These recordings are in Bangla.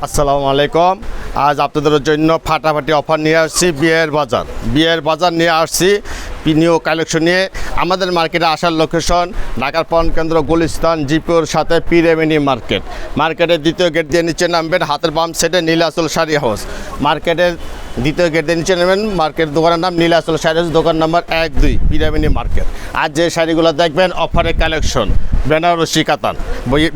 আসসালামু আলাইকুম। আজ আপনাদের জন্য ফাটাফাটি অফার নিয়ে আসছি বিয়ের বাজার নিয়ে আসছি নিউ কালেকশন নিয়ে। আমাদের মার্কেটে আসার লোকেশন ঢাকার কেন্দ্র গুলিস্তান জিপিওর সাথে পিরেমিনি মার্কেটের দ্বিতীয় গেট দিয়ে নিচে নামবেন, হাতের বাম সাইডে নীলাচল শাড়ি হাউস। মার্কেটের দ্বিতীয় গেট দিয়ে নিচে নামবেন, মার্কেট দোকানের নাম নীলাচল শাড়ি হাউস, দোকান নাম্বার 1-2 পিরেমিনি মার্কেট। আজ যে শাড়িগুলো দেখবেন অফারের কালেকশন, বেনারসি কাতান।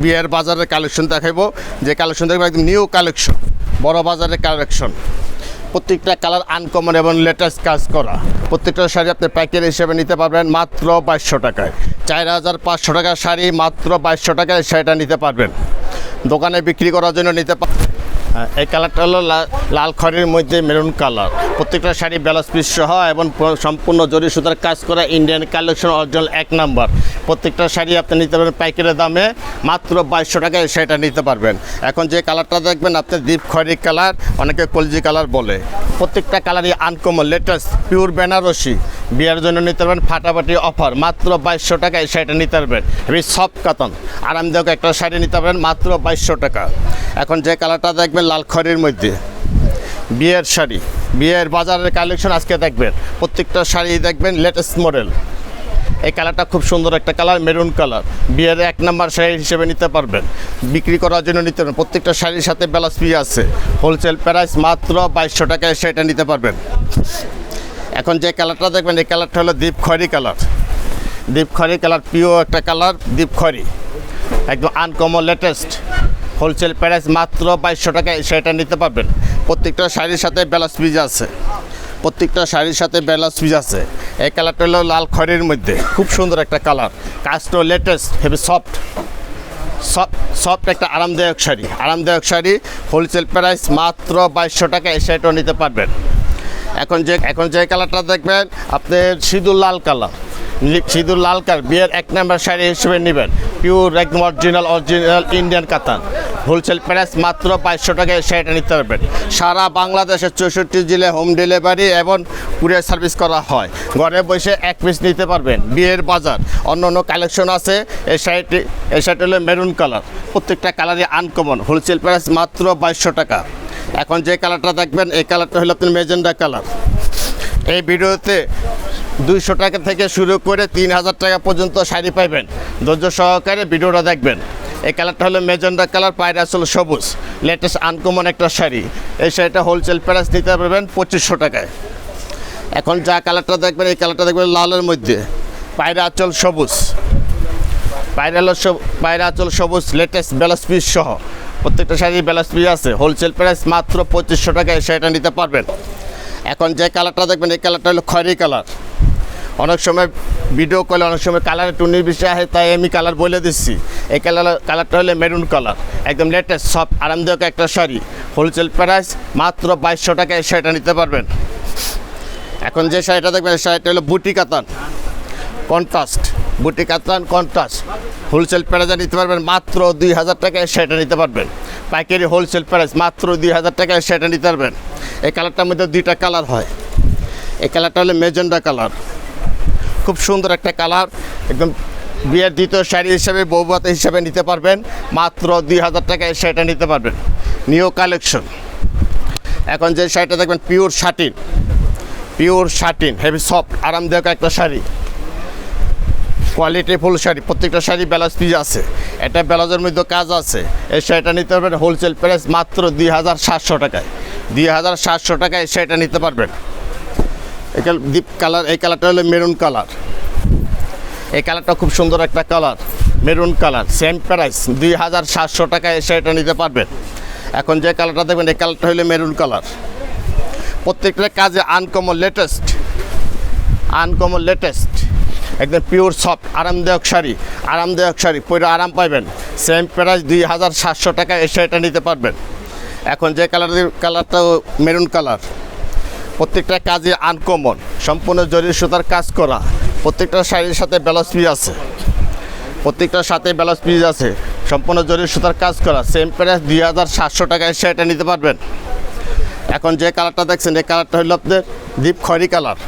বিয়ের বাজারের কালেকশন দেখাবো, যে কালেকশন দেখবেন একদম নিউ কালেকশন, বড় বাজারের কালেকশন। প্রত্যেকটা কালার আনকমন এবং লেটেস্ট কাজ করা। প্রত্যেকটা শাড়ি আপনি প্যাকেট হিসেবে নিতে পারবেন মাত্র 2200 টাকায়। 4500 টাকার শাড়ি মাত্র 2200 টাকায় শাড়িটা নিতে পারবেন। দোকানে বিক্রি করার জন্য নিতে এই কালারটা হলো লাল খয়েরির মধ্যে মেরুন কালার। প্রত্যেকটা শাড়ি ব্লাউজ পিস সহ এবং সম্পূর্ণ জরি সুতার কাজ করা ইন্ডিয়ান কালেকশন অরিজিনাল 1 নাম্বার। প্রত্যেকটা শাড়ি আপনি নিতে পারবেন পাইকারের দামে মাত্র 2200 টাকায় সেটা নিতে পারবেন। এখন যে কালারটা দেখবেন আপনি ডিপ খয়েরি কালার, অনেকে কলজি কালার বলে। প্রত্যেকটা কালারই আনকমন লেটেস্ট পিওর বেনারসি। বিয়ের জন্য নিতে পারবেন ফাটাফাটি অফার মাত্র 2200 টাকায় শাড়িটা নিতে পারবেন। হেভি সফট কাতান আরামদায়ক একটা শাড়ি নিতে পারবেন মাত্র 2200 টাকা। এখন যে কালারটা দেখবেন লাল খয়েরির মধ্যে বিয়ের শাড়ি, বিয়ের বাজারের কালেকশন আজকে দেখবেন। প্রত্যেকটা শাড়ি দেখবেন লেটেস্ট মডেল। এই কালারটা খুব সুন্দর একটা কালার, মেরুন কালার। বিয়ের 1 নাম্বার শাড়ি হিসেবে নিতে পারবেন, বিক্রি করার জন্য নিতে পারবেন। প্রত্যেকটা শাড়ির সাথে ব্লাউজ পিস আছে। হোলসেল প্রাইস মাত্র 2200 টাকায় সেটা নিতে পারবেন। এখন যে কালারটা দেখবেন এই কালারটা হলো ডিপ খয়েরি কালার। ডিপ খয়েরি কালার পিওর একটা কালার, ডিপ খয়েরি একদম আনকমন লেটেস্ট। হোলসেল প্রাইস মাত্র 2200 টাকায় সেটা নিতে পারবেন। প্রত্যেকটা শাড়ির সাথে ব্লাউজ পিস আছে। প্রত্যেকটা শাড়ির সাথে ব্লাউজ পিস আছে। এই কালারটা হলো লাল খয়েরির মধ্যে, খুব সুন্দর একটা কালার। কাজটা লেটেস্ট, হেভি সফট একটা আরামদায়ক শাড়ি। হোলসেল প্রাইস মাত্র 2200 টাকায় সেটাও নিতে পারবেন। এখন যে কালারটা দেখবেন আপনার সিঁদুর লাল কালার বিয়ের 1 নাম্বার শাড়ি হিসেবে নেবেন। পিওর একদম অরিজিনাল ইন্ডিয়ান কাতান। হোলসেল প্রাইস মাত্র 2200 টাকায় শাড়িটা নিতে পারবেন। সারা বাংলাদেশের 64 জেলায় হোম ডেলিভারি এবং কুরিয়ার সার্ভিস করা হয়। ঘরে বসে 1 পিস নিতে পারবেন। বিয়ের বাজার অন্য কালেকশন আছে। এই শাড়িটি হলো মেরুন কালার। প্রত্যেকটা কালারই আনকমন। হোলসেল প্রাইস মাত্র 2200 টাকা। এখন যে কালারটা দেখবেন এই কালারটা হলো আপনার মেজেন্ডা কালার। এই ভিডিওতে 200 টাকা থেকে শুরু করে 3000 টাকা পর্যন্ত শাড়ি পাইবেন। ধৈর্য সহকারে ভিডিওটা দেখবেন। এই কালারটা হলো মেজেন্ডা কালার, পায়রা আসল সবুজ, লেটেস্ট আনকমন একটা শাড়ি। এই শাড়িটা হোলসেল প্রাইস নিতে পারবেন 2500 টাকায়। এখন যা কালারটা দেখবেন এই কালারটা দেখবেন লালের মধ্যে পায়রা আঁচল সবুজ, লেটেস্ট ব্লাউজ পিস সহ। প্রত্যেকটা শাড়ি ব্লাউজ পিস আছে। হোলসেল প্রাইস মাত্র 2500 টাকায় শাড়িটা নিতে পারবেন। এখন যে কালারটা দেখবেন এই কালারটা হলো খয়েরি কালার। অনেক সময় ভিডিও কলে অনেক সময় কালারের টুনির বিষয় হয়, তাই আমি কালার বলে দিচ্ছি। এই কালারটা হলো মেরুন কালার, একদম লেটেস্ট সফট আরামদায়ক একটা শাড়ি। হোলসেল প্রাইস মাত্র 2200 টাকায় এই শাড়িটা নিতে পারবেন। এখন যে শাড়িটা দেখবেন এই শাড়িটা হলো বুটি কাতান কন্ট্রাস্ট। হোলসেল প্রাইসে নিতে পারবেন মাত্র 2000 টাকায় শাড়িটা নিতে পারবেন। পাইকারি হোলসেল প্রাইস মাত্র 2000 টাকায় শাড়িটা নিতে পারবেন। এই কালারটার মধ্যে 2টা কালার হয়। এই কালারটা হলো মেজেন্ডা কালার, খুব সুন্দর একটা কালার। একদম বিয়ের দ্বিতীয় শাড়ি হিসেবে বৌভাত হিসেবে নিতে পারবেন মাত্র 2000 টাকায় শাড়িটা নিতে পারবেন। New collection. এখন যে শাড়িটা দেখবেন পিওর শাটিন হেভি সফট আরামদায়ক একটা শাড়ি, কোয়ালিটি ফুল শাড়ি। প্রত্যেকটা শাড়ি ব্লাউজ পিস আছে। এটা ব্লাউজের মধ্যে কাজ আছে। এই শাড়িটা নিতে পারবেন হোলসেল প্রাইস মাত্র 2700 টাকায়। 2700 টাকায় শাড়িটা নিতে পারবেন। ডিপ কালার, এই কালারটা হলো মেরুন কালার। এই কালারটা খুব সুন্দর একটা colour, maroon colour. Same price 2700 টাকায় শাড়িটা নিতে পারবেন। এখন যে কালারটা দেখবেন এই কালারটা হলো মেরুন কালার। প্রত্যেকটা কাজে আনকমন লেটেস্ট একদম পিওর সফট আরামদায়ক শাড়ি পরে আরাম পাইবেন। সেম প্রাইস 2700 টাকায় এই শাড়িটা নিতে পারবেন। এখন যে কালারটা মেরুন কালার। প্রত্যেকটা কাজে আনকমন, সম্পূর্ণ জরি সুতার কাজ করা। প্রত্যেকটা শাড়ির সাথে ব্লাউজ পিস আছে। সম্পূর্ণ জরি সুতার কাজ করা। সেম প্রাইস 2700 টাকায় শাড়িটা নিতে পারবেন। এখন যে কালারটা দেখছেন এই কালারটা হলো আপনার ডিপ খয়েরি কালার।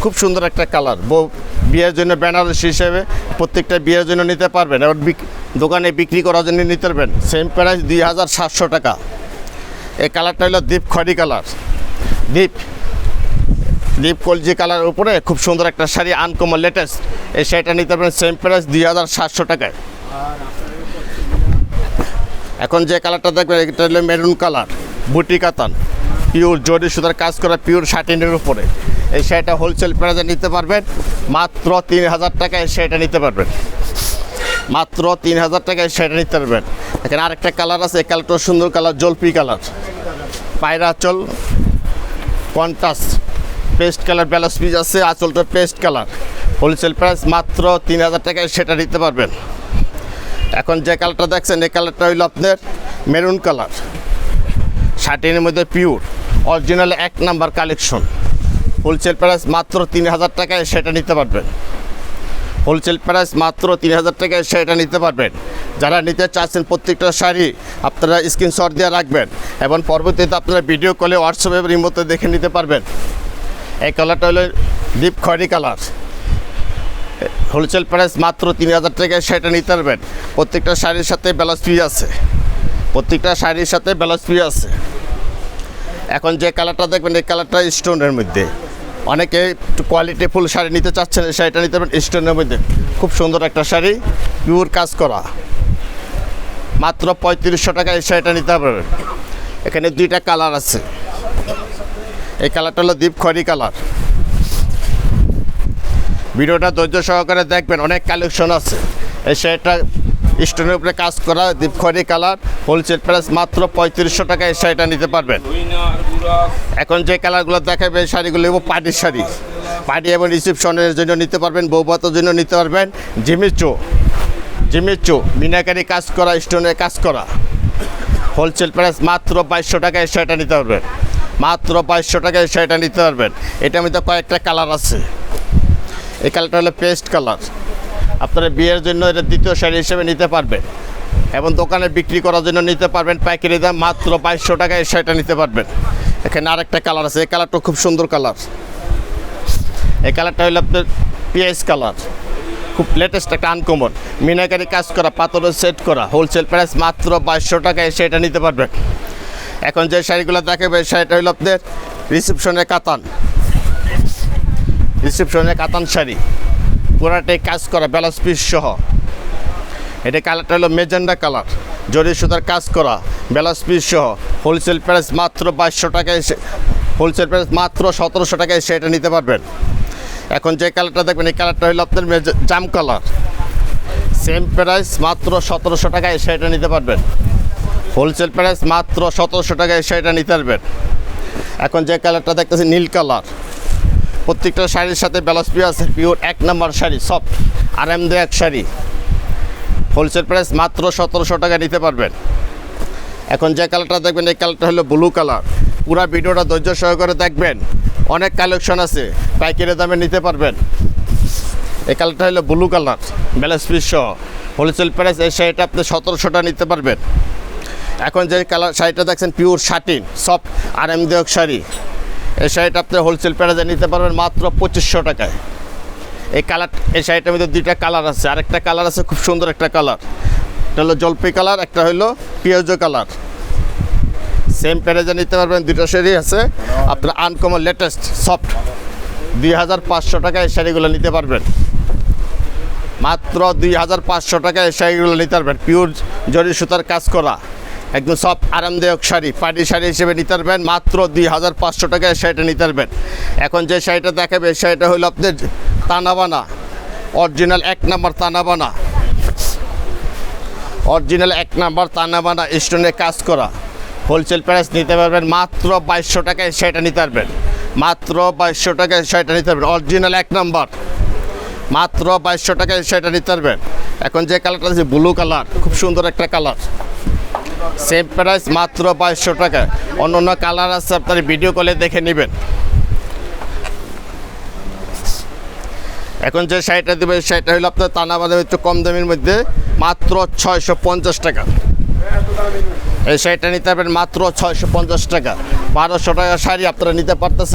খুব সুন্দর একটা কালার। বিয়ের জন্য বেনারসি হিসেবে প্রত্যেকটা বিয়ের জন্য নিতে পারবেন, এবার দোকানে বিক্রি করার জন্য নিতে পারবেন। সেম প্রাইস 2700 টাকা। এই কালারটা হলো ডিপ খয়েরি কালার, ডিপ কলজি কালারের উপরে খুব সুন্দর একটা শাড়ি, আনকমন লেটেস্ট। এই শাড়িটা নিতে পারবেন সেম প্রাইস 2700 টাকায়। এখন যে কালারটা দেখবেন এটা হলো মেরুন কালার, বুটি কাতান, পিওর জরি সুতার কাজ করা, পিওর শাটিনের উপরে। এই শাড়িটা হোলসেল প্রাইসে নিতে পারবেন মাত্র 3000 টাকায়। এই শাড়িটা নিতে পারবেন মাত্র 3000 টাকায়। শাড়িটা নিতে পারবেন। এখানে আরেকটা কালার আছে, এই কালারটা সুন্দর কালার, জলপি কালার, পায়রা আঁচল, contrast paste colour, blouse piece আছে, আঁচলটা পেস্ট কালার। হোলসেল প্রাইস মাত্র 3000 টাকায় সেটা নিতে পারবেন। এখন যে কালারটা দেখছেন এই কালারটা হইল আপনার মেরুন কালার, শাটিনের মধ্যে pure original 1 number collection. Wholesale price মাত্র 3000 টাকায় সেটা নিতে পারবেন। হোলসেল প্রাইস মাত্র 3000 টাকায় সেটা নিতে পারবেন। যারা নিতে চাচ্ছেন প্রত্যেকটা শাড়ি আপনারা স্ক্রিনশট দিয়ে রাখবেন এবং পরবর্তীতে আপনারা ভিডিও কলে হোয়াটসঅ্যাপে রিমোটে দেখে নিতে পারবেন। এই কালারটা হলো ডিপ খয়েরি কালার। হোলসেল প্রাইস মাত্র 3000 টাকায় সেটা নিতে পারবেন। প্রত্যেকটা শাড়ির সাথে ব্লাউজ পিস আছে, প্রত্যেকটা শাড়ির সাথে ব্লাউজ পিস আছে। এখন যে কালারটা দেখবেন এই কালারটা স্টোনের মধ্যে, অনেকে একটু কোয়ালিটিফুল শাড়ি নিতে চাচ্ছেন, এই শাড়িটা নিতে পারবেন স্টোনের মধ্যে। খুব সুন্দর একটা শাড়ি, পিওর কাজ করা, মাত্র 3500 টাকায় এই শাড়িটা নিতে পারবেন। এখানে 2টা কালার আছে। এই কালারটা হলো ডিপ খয়েরি কালার। ভিডিওটা ধৈর্য সহকারে দেখবেন, অনেক কালেকশন আছে। এই শাড়িটা স্টোনের উপরে কাজ করা, ডিপ খয়েরি কালার। হোলসেল প্রাইস মাত্র 3500 টাকায় এই শাড়িটা নিতে পারবেন। এখন যে কালারগুলো দেখাবে এই শাড়িগুলো পার্টির শাড়ি, পার্টি এবং রিসেপশনের জন্য নিতে পারবেন, বৌভাতের জন্য নিতে পারবেন। জিমিচু মিনাকারি কাজ করা, স্টোনের কাজ করা। হোলসেল প্রাইস মাত্র 2200 টাকায় এই শাড়িটা নিতে পারবেন। মাত্র 2200 টাকায় এই শাড়িটা নিতে পারবেন। এটার মধ্যে কয়েকটা কালার আছে। এই কালারটা হলো পেস্ট কালার। আপনারা বিয়ের জন্য এটা দ্বিতীয় শাড়ি হিসেবে নিতে পারবেন এবং দোকানে বিক্রি করার জন্য নিতে পারবেন পাইকারি দাম। মাত্র 2200 টাকায় এই শাড়িটা নিতে পারবেন। এখানে আরেকটা কালার আছে, এই কালারটা খুব সুন্দর কালার। এই কালারটা হলো আপনার পিএস কালার, খুব লেটেস্ট একটা আনকমন, মিনাকারি কাজ করা, পাথরের সেট করা। হোলসেল প্রাইস মাত্র 2200 টাকায় সেটা নিতে পারবেন। এখন যে শাড়িগুলো দেখাবে এই শাড়িটা হলো আপনার রিসেপশনের কাতান শাড়ি, পুরাটাই কাজ করা, ব্লাউজ পিস সহ। এটা কালারটা হলো মেজেন্ডা কালার, জরি সুতার কাজ করা, ব্লাউজ পিস সহ। হোলসেল প্রাইস মাত্র 2200 টাকায়, হোলসেল প্রাইস মাত্র 1700 টাকায় সেটা নিতে পারবেন। এখন যে কালারটা দেখবেন এই কালারটা হলো আপনার জাম কালার, সেম প্রাইস মাত্র 1700 টাকায় সেটা নিতে পারবেন। হোলসেল প্রাইস মাত্র 1700 টাকায় সেটা নিতে পারবেন। এখন যে কালারটা দেখতেছি নীল কালার, প্রত্যেকটা শাড়ির সাথে ব্লাউজ পিস আছে, পিওর 1 নাম্বার শাড়ি, সফট আরামদায়ক শাড়ি। হোলসেল প্রাইস মাত্র 1700 টাকা নিতে পারবেন। এখন যে কালারটা দেখবেন এই কালারটা হলো ব্লু কালার। পুরো ভিডিওটা ধৈর্য সহকারে দেখবেন, অনেক কালেকশন আছে, পাইকারি দামে নিতে পারবেন। এই কালারটা হলো ব্লু কালার, ব্লাউজ পিস সহ। হোলসেল প্রাইস এই শাড়িটা আপনি 1700 টাকা নিতে পারবেন। এখন যে কালার শাড়িটা দেখছেন পিওর শাটিন, সফট আরামদায়ক শাড়ি। এই শাড়িটা আপনি হোলসেল প্রাইসে নিতে পারবেন মাত্র 2500 টাকায়। এই শাড়িটার মধ্যে 2টা কালার আছে, আরেকটা কালার আছে খুব সুন্দর একটা কালার, এটা হলো জলপাই কালার, একটা হলো পিঁয়াজো কালার। সেম প্রাইসে নিতে পারবেন, 2টা শাড়ি আছে আপনার আনকমন লেটেস্ট সফট। 2500 টাকায় এই শাড়িগুলো নিতে পারবেন। মাত্র 2500 টাকায় এই শাড়িগুলো নিতে পারবেন। পিওর জরি সুতার কাজ করা, একদম সব আরামদায়ক শাড়ি, পার্টি শাড়ি হিসেবে নিতে পারবেন। মাত্র 2500 টাকায় শাড়িটা নিতে পারবেন। এখন যে শাড়িটা দেখাবে এই শাড়িটা হলো আপনার তানাবানা, অরিজিনাল 1 নাম্বার তানাবানা, অরিজিনাল 1 নাম্বার তানাবানা স্টোনের কাজ করা। হোলসেল প্রাইস নিতে পারবেন মাত্র 2200 টাকায় শাড়িটা নিতে পারবেন। মাত্র 2200 টাকায় শাড়িটা নিতে পারবেন, অরিজিনাল 1 নাম্বার। মাত্র 2200 টাকায় শাড়িটা নিতে পারবেন। এখন যে কালারটা আছে ব্লু কালার, খুব সুন্দর একটা কালার, সেম প্রাইস মাত্র 2200 টাকায়। অন্য কালার আছে, আপনার ভিডিও কলে দেখে নেবেন। এখন যে শাড়িটা দেবে শাড়িটা হলো আপনার তানাবাদের একটু কম দামের মধ্যে, মাত্র 650 টাকা। এই শাড়িটা নিতে পারবেন মাত্র 650 টাকা। 1200 টাকা শাড়ি আপনারা নিতে পারতেছেন।